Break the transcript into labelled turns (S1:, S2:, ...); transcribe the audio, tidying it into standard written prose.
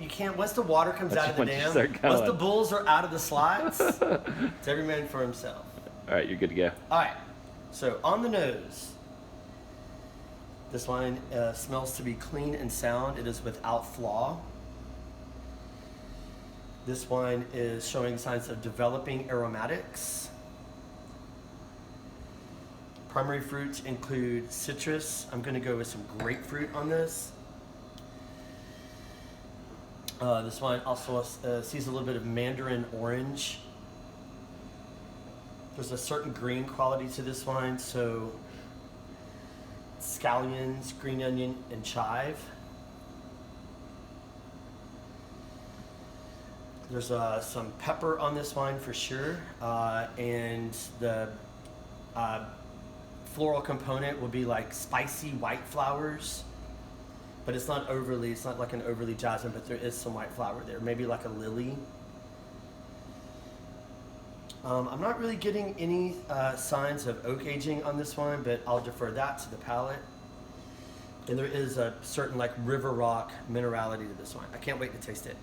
S1: can't. Once the water comes out of the
S2: Once you
S1: dam,
S2: start
S1: once
S2: going.
S1: the bulls are out of the slots, it's every man for himself.
S2: All right, you're good to go.
S1: All right, so on the nose, this wine smells to be clean and sound. It is without flaw. This wine is showing signs of developing aromatics. Primary fruits include citrus. I'm going to go with some grapefruit on this. This wine also sees a little bit of mandarin orange. There's a certain green quality to this wine, so scallions, green onion, and chive. There's some pepper on this wine for sure, and the floral component will be like spicy white flowers, but it's not like an overly jasmine, but there is some white flower there, maybe like a lily. I'm not really getting any signs of oak aging on this wine, but I'll defer that to the palate. And there is a certain like river rock minerality to this wine. I can't wait to taste it.